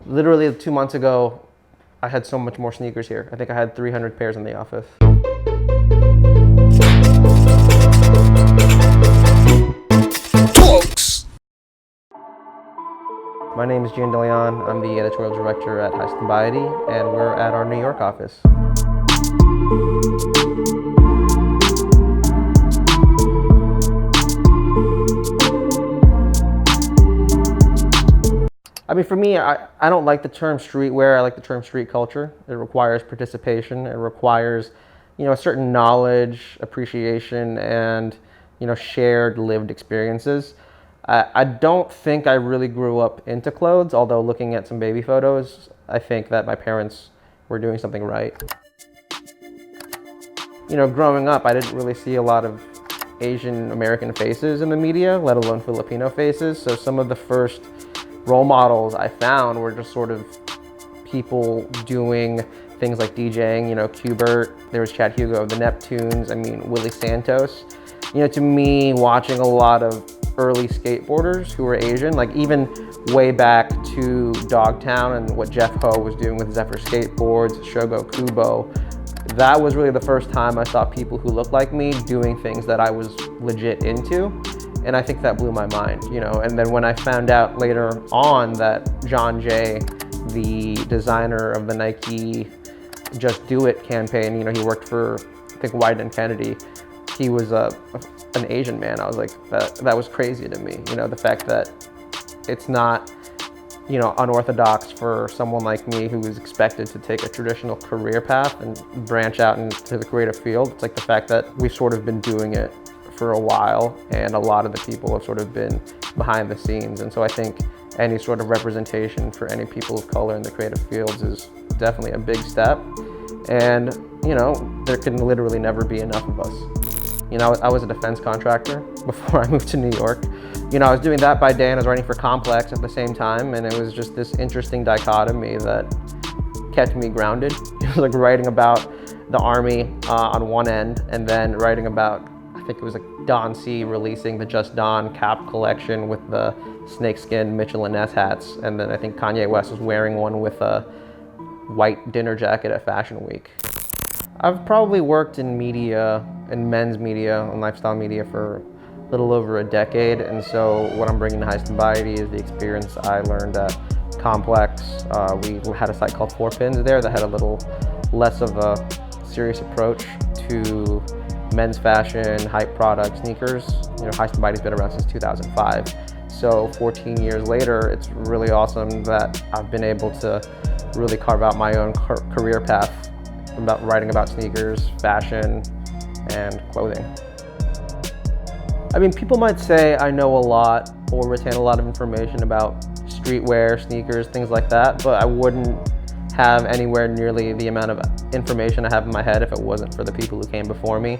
Literally 2 months ago, I had so much more sneakers here. I think I had 300 pairs in the office. My name is Jian DeLeon. I'm the editorial director at Highsnobiety, and we're at our New York office. I mean, for me, I don't like the term streetwear. I like the term street culture. It requires participation. It requires, a certain knowledge, appreciation, and, shared lived experiences. I don't think I really grew up into clothes, although looking at some baby photos, I think that my parents were doing something right. Growing up, I didn't really see a lot of Asian American faces in the media, let alone Filipino faces. So some of the first role models I found were just sort of people doing things like DJing, Qbert, there was Chad Hugo, the Neptunes, Willie Santos. To me, watching a lot of early skateboarders who were Asian, like even way back to Dogtown and what Jeff Ho was doing with Zephyr skateboards, Shogo Kubo, that was really the first time I saw people who looked like me doing things that I was legit into. And I think that blew my mind, And then when I found out later on that John Jay, the designer of the Nike Just Do It campaign, he worked for, I think, Wyden Kennedy. He was an Asian man. I was like, that was crazy to me. The fact that it's not, unorthodox for someone like me who is expected to take a traditional career path and branch out into the creative field. It's like the fact that we've sort of been doing it for a while, and a lot of the people have sort of been behind the scenes. And so I think any sort of representation for any people of color in the creative fields is definitely a big step. And, there can literally never be enough of us. I was a defense contractor before I moved to New York. I was doing that by day and I was writing for Complex at the same time. And it was just this interesting dichotomy that kept me grounded. It was like writing about the Army on one end, and then writing about, I think it was like Don C releasing the Just Don cap collection with the snakeskin Mitchell & Ness hats. And then I think Kanye West was wearing one with a white dinner jacket at Fashion Week. I've probably worked in media, in men's media and lifestyle media for a little over a decade. And so what I'm bringing to Highsnobiety is the experience I learned at Complex. We had a site called Four Pins there that had a little less of a serious approach to men's fashion, hype products, sneakers. Highsnobiety's been around since 2005. So 14 years later, it's really awesome that I've been able to really carve out my own career path about writing about sneakers, fashion, and clothing. People might say I know a lot or retain a lot of information about streetwear, sneakers, things like that, but I wouldn't have anywhere nearly the amount of information I have in my head if it wasn't for the people who came before me.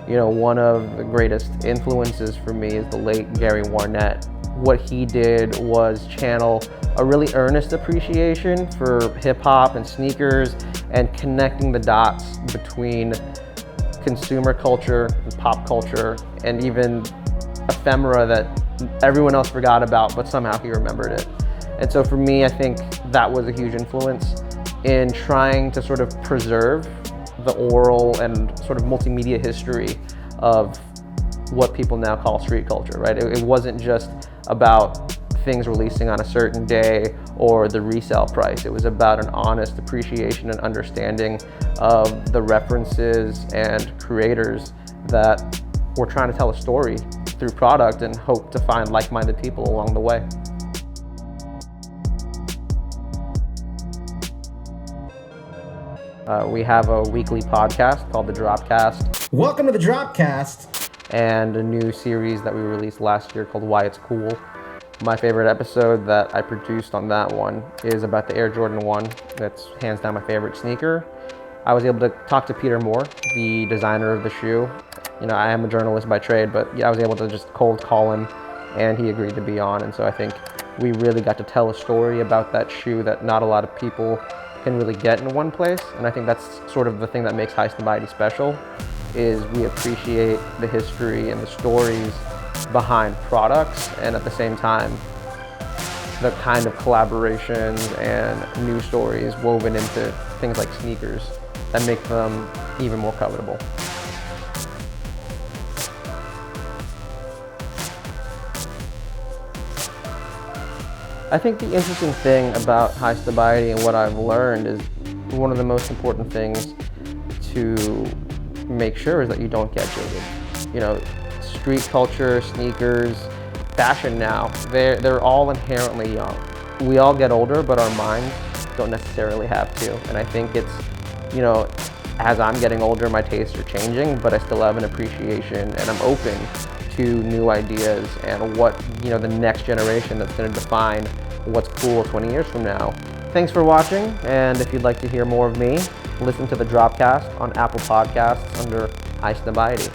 One of the greatest influences for me is the late Gary Warnett. What he did was channel a really earnest appreciation for hip hop and sneakers and connecting the dots between consumer culture and pop culture and even ephemera that everyone else forgot about, but somehow he remembered it. And so for me, I think that was a huge influence in trying to sort of preserve the oral and sort of multimedia history of what people now call street culture, right? It wasn't just about things releasing on a certain day or the resale price. It was about an honest appreciation and understanding of the references and creators that were trying to tell a story through product and hope to find like-minded people along the way. We have a weekly podcast called The Dropcast. Welcome to The Dropcast. And a new series that we released last year called Why It's Cool. My favorite episode that I produced on that one is about the Air Jordan 1. That's hands down my favorite sneaker. I was able to talk to Peter Moore, the designer of the shoe. I am a journalist by trade, but I was able to just cold call him and he agreed to be on. And so I think we really got to tell a story about that shoe that not a lot of people can really get in one place. And I think that's sort of the thing that makes Highsnobiety special, is we appreciate the history and the stories behind products, and at the same time, the kind of collaborations and new stories woven into things like sneakers that make them even more covetable. I think the interesting thing about Highsnobiety and what I've learned is one of the most important things to make sure is that you don't get jaded. You know, street culture, sneakers, fashion now, they're all inherently young. We all get older, but our minds don't necessarily have to. And I think it's, you know, as I'm getting older, my tastes are changing, but I still have an appreciation and I'm open to new ideas and what, you know, the next generation that's going to define what's cool 20 years from now. Thanks for watching, and if you'd like to hear more of me, listen to the Dropcast on Apple Podcasts under Highsnobiety.